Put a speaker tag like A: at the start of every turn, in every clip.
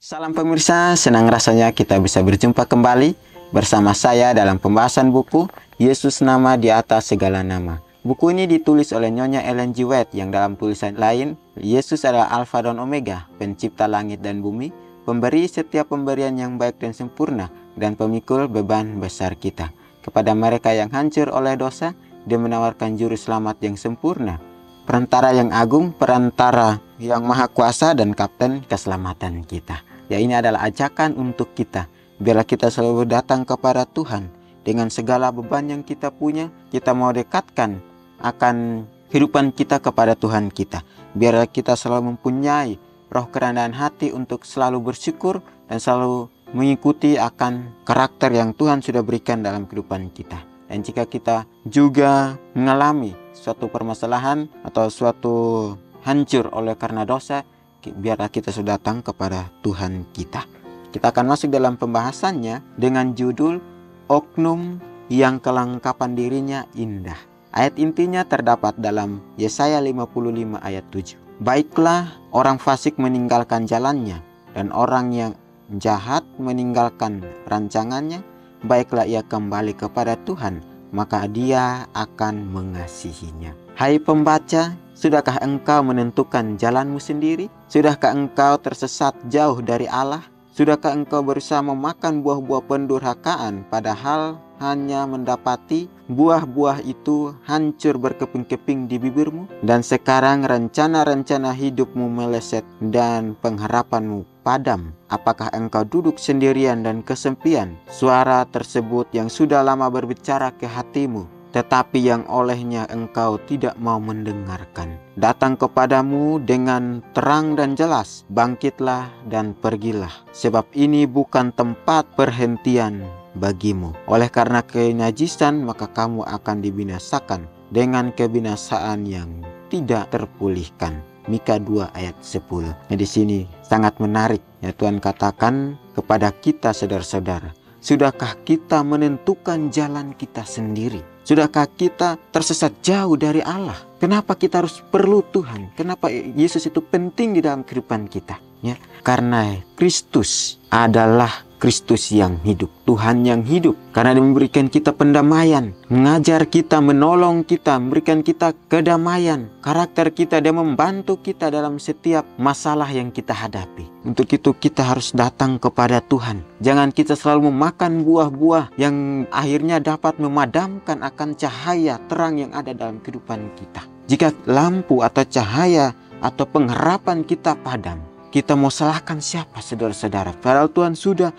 A: Salam pemirsa, senang rasanya kita bisa berjumpa kembali bersama saya dalam pembahasan buku Yesus Nama di Atas Segala Nama. Buku ini ditulis oleh Nyonya Ellen G. White yang dalam tulisan lain, Yesus adalah Alfa dan Omega, pencipta langit dan bumi, pemberi setiap pemberian yang baik dan sempurna, dan pemikul beban besar kita. Kepada mereka yang hancur oleh dosa, Dia menawarkan juru selamat yang sempurna, perantara yang agung, perantara yang maha kuasa, dan kapten keselamatan kita. Ya, ini adalah ajakan untuk kita. Biarlah kita selalu datang kepada Tuhan dengan segala beban yang kita punya. Kita mau dekatkan akan kehidupan kita kepada Tuhan kita. Biarlah kita selalu mempunyai roh kerendahan hati untuk selalu bersyukur dan selalu mengikuti akan karakter yang Tuhan sudah berikan dalam kehidupan kita. Dan jika kita juga mengalami suatu permasalahan atau suatu hancur oleh karena dosa, biarlah kita sudah datang kepada Tuhan kita. Kita akan masuk dalam pembahasannya dengan judul Oknum yang kelengkapan dirinya indah. Ayat intinya terdapat dalam Yesaya 55 ayat 7. Baiklah orang fasik meninggalkan jalannya, dan orang yang jahat meninggalkan rancangannya. Baiklah ia kembali kepada Tuhan, maka Dia akan mengasihinya. Hai pembaca, sudahkah engkau menentukan jalanmu sendiri? Sudahkah engkau tersesat jauh dari Allah? Sudahkah engkau berusaha memakan buah-buah pendurhakaan, padahal hanya mendapati buah-buah itu hancur berkeping-keping di bibirmu? Dan sekarang rencana-rencana hidupmu meleset dan pengharapanmu padam. Apakah engkau duduk sendirian dan kesepian? Suara tersebut yang sudah lama berbicara ke hatimu, tetapi yang olehnya engkau tidak mau mendengarkan, datang kepadamu dengan terang dan jelas. Bangkitlah dan pergilah, sebab ini bukan tempat perhentian bagimu. Oleh karena kenajisan, maka kamu akan dibinasakan dengan kebinasaan yang tidak terpulihkan. Mika 2 ayat 10. Nah, di sini sangat menarik ya, Tuhan katakan kepada kita saudara-saudara, sudahkah kita menentukan jalan kita sendiri? Sudahkah kita tersesat jauh dari Allah? Kenapa kita harus perlu Tuhan? Kenapa Yesus itu penting di dalam kehidupan kita? Ya, karena Kristus adalah Kristus yang hidup, Tuhan yang hidup. Karena Dia memberikan kita pendamaian, mengajar kita, menolong kita, memberikan kita kedamaian. Karakter kita, Dia membantu kita dalam setiap masalah yang kita hadapi. Untuk itu kita harus datang kepada Tuhan. Jangan kita selalu memakan buah-buah yang akhirnya dapat memadamkan akan cahaya terang yang ada dalam kehidupan kita. Jika lampu atau cahaya atau pengharapan kita padam, kita mau salahkan siapa saudara-saudara? Padahal Tuhan sudah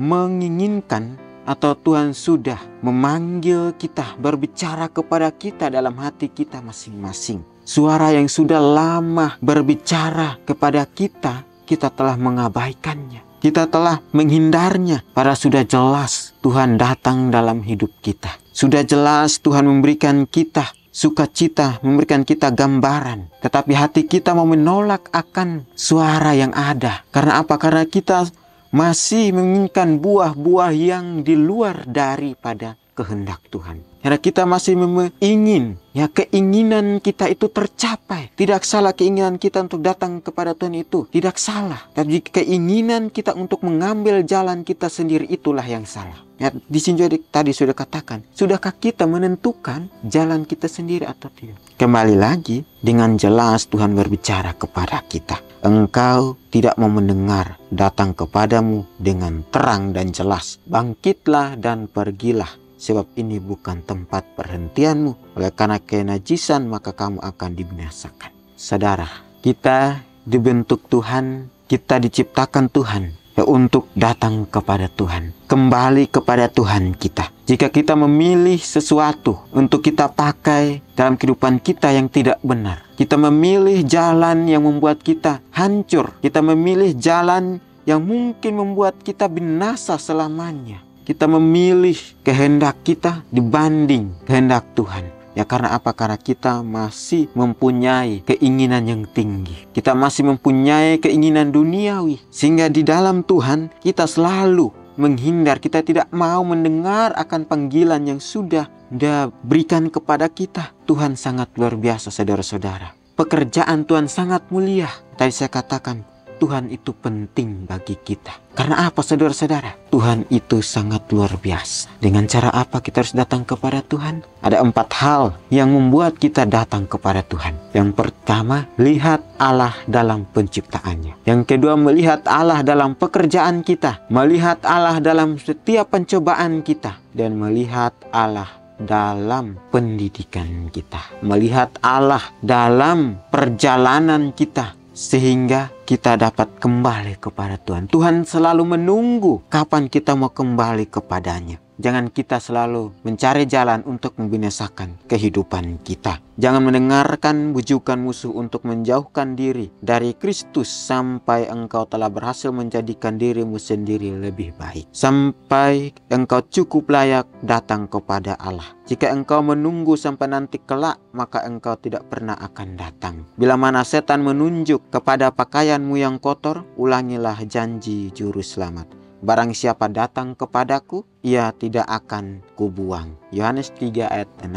A: menginginkan atau Tuhan sudah memanggil kita, berbicara kepada kita dalam hati kita masing-masing. Suara yang sudah lama berbicara kepada kita, kita telah mengabaikannya. Kita telah menghindarnya. Padahal sudah jelas Tuhan datang dalam hidup kita. Sudah jelas Tuhan memberikan kita sukacita, memberikan kita gambaran. Tetapi hati kita mau menolak akan suara yang ada. Karena apa? Karena kita masih menginginkan buah-buah yang di luar daripada kehendak Tuhan. Karena kita masih ingin keinginan kita itu tercapai. Tidak salah keinginan kita untuk datang kepada Tuhan itu, tidak salah. Tapi keinginan kita untuk mengambil jalan kita sendiri, itulah yang salah. Ya, di sini tadi sudah katakan, sudahkah kita menentukan jalan kita sendiri atau tidak? Kembali lagi, dengan jelas Tuhan berbicara kepada kita. Engkau tidak mau mendengar, datang kepadamu dengan terang dan jelas. Bangkitlah dan pergilah, sebab ini bukan tempat perhentianmu. Oleh karena kenajisan, maka kamu akan dibinasakan. Saudara, kita dibentuk Tuhan, kita diciptakan Tuhan untuk datang kepada Tuhan, kembali kepada Tuhan kita. Jika kita memilih sesuatu untuk kita pakai dalam kehidupan kita yang tidak benar, kita memilih jalan yang membuat kita hancur, kita memilih jalan yang mungkin membuat kita binasa selamanya, kita memilih kehendak kita dibanding kehendak Tuhan. Ya, karena apa? Karena kita masih mempunyai keinginan yang tinggi. Kita masih mempunyai keinginan duniawi. Sehingga di dalam Tuhan kita selalu menghindar. Kita tidak mau mendengar akan panggilan yang sudah Dia berikan kepada kita. Tuhan sangat luar biasa saudara-saudara. Pekerjaan Tuhan sangat mulia. Tadi saya katakan, Tuhan itu penting bagi kita. Karena apa, saudara-saudara? Tuhan itu sangat luar biasa. Dengan cara apa kita harus datang kepada Tuhan? Ada 4 hal yang membuat kita datang kepada Tuhan. Yang pertama, lihat Allah dalam penciptaannya. Yang kedua, melihat Allah dalam pekerjaan kita. Melihat Allah dalam setiap pencobaan kita. Dan melihat Allah dalam pendidikan kita. Melihat Allah dalam perjalanan kita, sehingga kita dapat kembali kepada Tuhan. Tuhan selalu menunggu kapan kita mau kembali kepadanya. Jangan kita selalu mencari jalan untuk membinasakan kehidupan kita. Jangan mendengarkan bujukan musuh untuk menjauhkan diri dari Kristus sampai engkau telah berhasil menjadikan dirimu sendiri lebih baik. Sampai engkau cukup layak datang kepada Allah. Jika engkau menunggu sampai nanti kelak, maka engkau tidak pernah akan datang. Bila mana setan menunjuk kepada pakaianmu yang kotor, ulangilah janji juru selamat. Barang siapa datang kepadaku, ia tidak akan kubuang. Yohanes 3 ayat 6.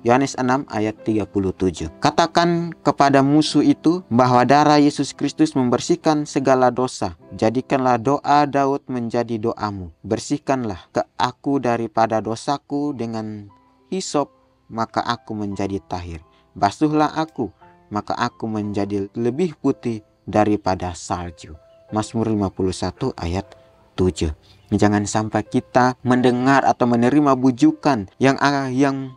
A: Yohanes 6 ayat 37. Katakan kepada musuh itu bahwa darah Yesus Kristus membersihkan segala dosa. Jadikanlah doa Daud menjadi doamu. Bersihkanlah ke aku daripada dosaku dengan hisop, maka aku menjadi tahir. Basuhlah aku, maka aku menjadi lebih putih daripada salju. Mazmur 51 ayat 7. Jangan sampai kita mendengar atau menerima bujukan yang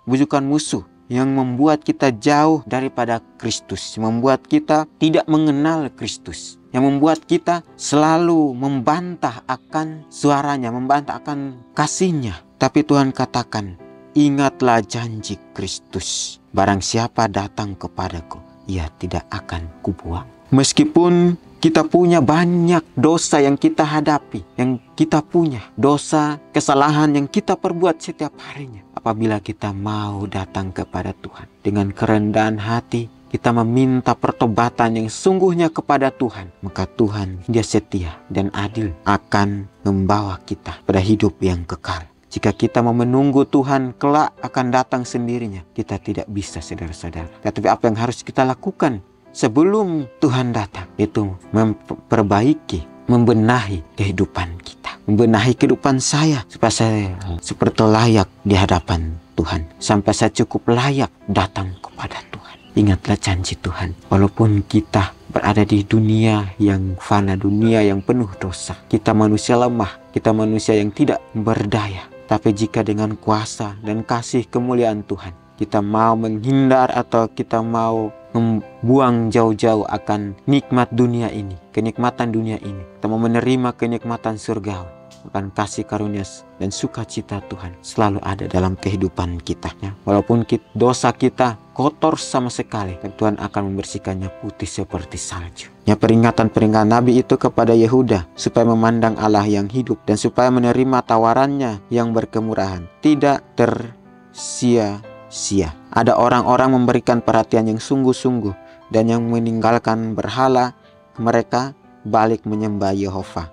A: bujukan musuh yang membuat kita jauh daripada Kristus, membuat kita tidak mengenal Kristus, yang membuat kita selalu membantah akan suaranya, membantah akan kasihnya. Tapi Tuhan katakan, ingatlah janji Kristus. Barang siapa datang kepadaku, ia tidak akan kubuang. Meskipun kita punya banyak dosa yang kita hadapi, yang kita punya dosa, kesalahan yang kita perbuat setiap harinya. Apabila kita mau datang kepada Tuhan dengan kerendahan hati, kita meminta pertobatan yang sungguhnya kepada Tuhan, maka Tuhan, Dia setia dan adil, akan membawa kita pada hidup yang kekal. Jika kita mau menunggu Tuhan kelak akan datang sendirinya, kita tidak bisa, saudara-saudara. Tetapi apa yang harus kita lakukan sebelum Tuhan datang? Itu memperbaiki, membenahi kehidupan kita. Membenahi kehidupan saya supaya saya seperti layak di hadapan Tuhan. Sampai saya cukup layak datang kepada Tuhan. Ingatlah janji Tuhan. Walaupun kita berada di dunia yang fana, dunia yang penuh dosa. Kita manusia lemah, kita manusia yang tidak berdaya. Tapi jika dengan kuasa dan kasih kemuliaan Tuhan, kita mau menghindar atau kita mau membuang jauh-jauh akan nikmat dunia ini, kenikmatan dunia ini, kita mau menerima kenikmatan surgawi, akan kasih karunia dan sukacita Tuhan selalu ada dalam kehidupan kita. Walaupun dosa kita kotor sama sekali, Tuhan akan membersihkannya putih seperti salju. Peringatan-peringatan Nabi itu kepada Yehuda supaya memandang Allah yang hidup dan supaya menerima tawarannya yang berkemurahan, tidak tersia-sia. Ada orang-orang memberikan perhatian yang sungguh-sungguh dan yang meninggalkan berhala, mereka balik menyembah Yehova.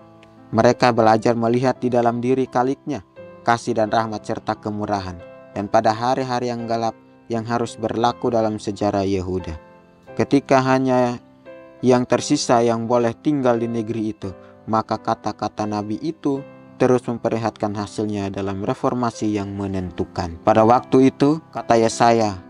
A: Mereka belajar melihat di dalam diri Khaliknya kasih dan rahmat serta kemurahan, dan pada hari-hari yang gelap yang harus berlaku dalam sejarah Yehuda, ketika hanya yang tersisa yang boleh tinggal di negeri itu, maka kata-kata Nabi itu terus memperlihatkan hasilnya dalam reformasi yang menentukan. Pada waktu itu, kata Yesaya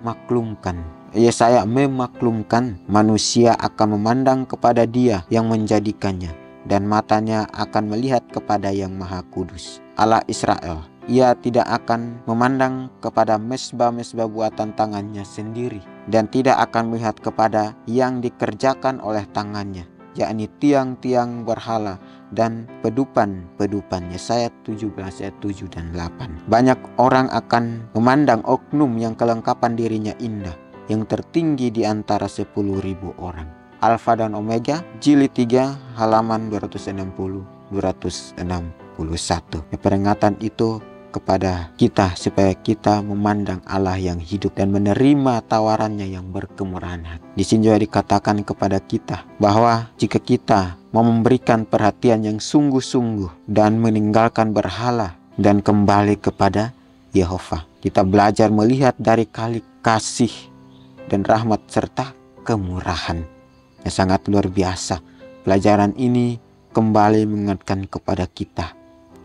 A: memaklumkan manusia akan memandang kepada Dia yang menjadikannya, dan matanya akan melihat kepada Yang Maha Kudus, Allah Israel. Ia tidak akan memandang kepada mesbah-mesbah buatan tangannya sendiri, dan tidak akan melihat kepada yang dikerjakan oleh tangannya, yakni tiang-tiang berhala dan pedupan-pedupan. Yesaya 17 ayat 7 dan 8. Banyak orang akan memandang oknum yang kelengkapan dirinya indah, yang tertinggi di antara 10.000 orang. Alfa dan Omega, jilid 3, halaman 260-261. Peringatan itu kepada kita supaya kita memandang Allah yang hidup dan menerima tawarannya yang berkemurahan hati. Di sini juga dikatakan kepada kita bahwa jika kita mau memberikan perhatian yang sungguh-sungguh dan meninggalkan berhala dan kembali kepada Yehova, kita belajar melihat dari kali kasih dan rahmat serta kemurahan yang sangat luar biasa. pelajaran ini kembali mengingatkan kepada kita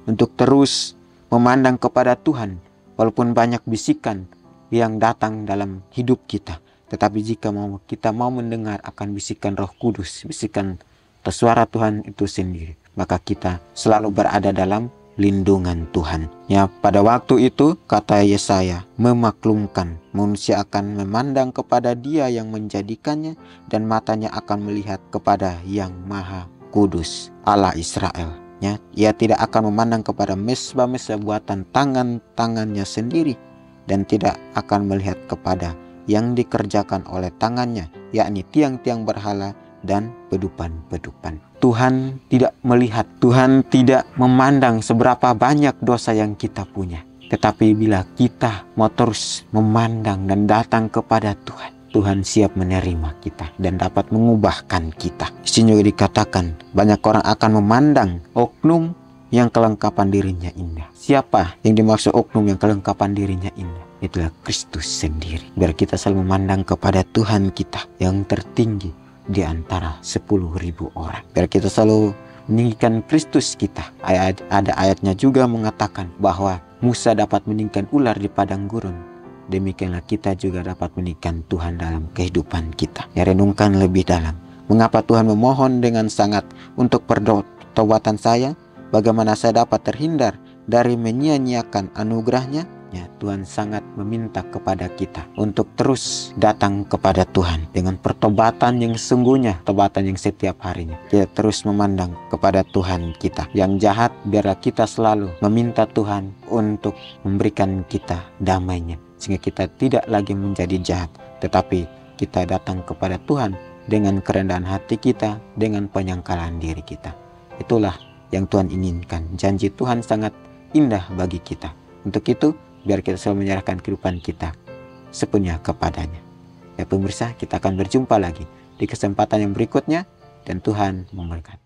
A: untuk terus memandang kepada Tuhan, walaupun banyak bisikan yang datang dalam hidup kita. Tetapi jika kita mau mendengar akan bisikan Roh Kudus, bisikan suara Tuhan itu sendiri, maka kita selalu berada dalam lindungan Tuhan. Ya, pada waktu itu kata Yesaya, memaklumkan, manusia akan memandang kepada Dia yang menjadikannya, dan matanya akan melihat kepada Yang Maha Kudus, Allah Israel. Ya, ia tidak akan memandang kepada mesbah-mesbah buatan tangannya sendiri, dan tidak akan melihat kepada yang dikerjakan oleh tangannya, yakni tiang-tiang berhala dan pedupan-pedupan. Tuhan tidak melihat, Tuhan tidak memandang seberapa banyak dosa yang kita punya. Tetapi bila kita mau terus memandang dan datang kepada Tuhan, Tuhan siap menerima kita dan dapat mengubahkan kita. Di sini juga dikatakan banyak orang akan memandang oknum yang kelengkapan dirinya indah. Siapa yang dimaksud oknum yang kelengkapan dirinya indah? Itulah Kristus sendiri. Biar kita selalu memandang kepada Tuhan kita yang tertinggi di antara 10.000 orang. Biar kita selalu meninggikan Kristus kita. Ada ayatnya juga mengatakan bahwa Musa dapat meninggikan ular di padang gurun. Demikianlah kita juga dapat meninggikan Tuhan dalam kehidupan kita. Ya, renungkan lebih dalam. Mengapa Tuhan memohon dengan sangat untuk pertobatan saya? Bagaimana saya dapat terhindar dari menyia-nyiakan anugerahnya? Ya, Tuhan sangat meminta kepada kita untuk terus datang kepada Tuhan dengan pertobatan yang sesungguhnya, pertobatan yang setiap harinya. Kita terus memandang kepada Tuhan kita. Yang jahat, biarlah kita selalu meminta Tuhan untuk memberikan kita damai-Nya, sehingga kita tidak lagi menjadi jahat, tetapi kita datang kepada Tuhan dengan kerendahan hati kita, dengan penyangkalan diri kita. Itulah yang Tuhan inginkan. Janji Tuhan sangat indah bagi kita. Untuk itu, biar kita selalu menyerahkan kehidupan kita sepenuhnya kepadanya. Ya pemirsa, kita akan berjumpa lagi di kesempatan yang berikutnya, dan Tuhan memberkati.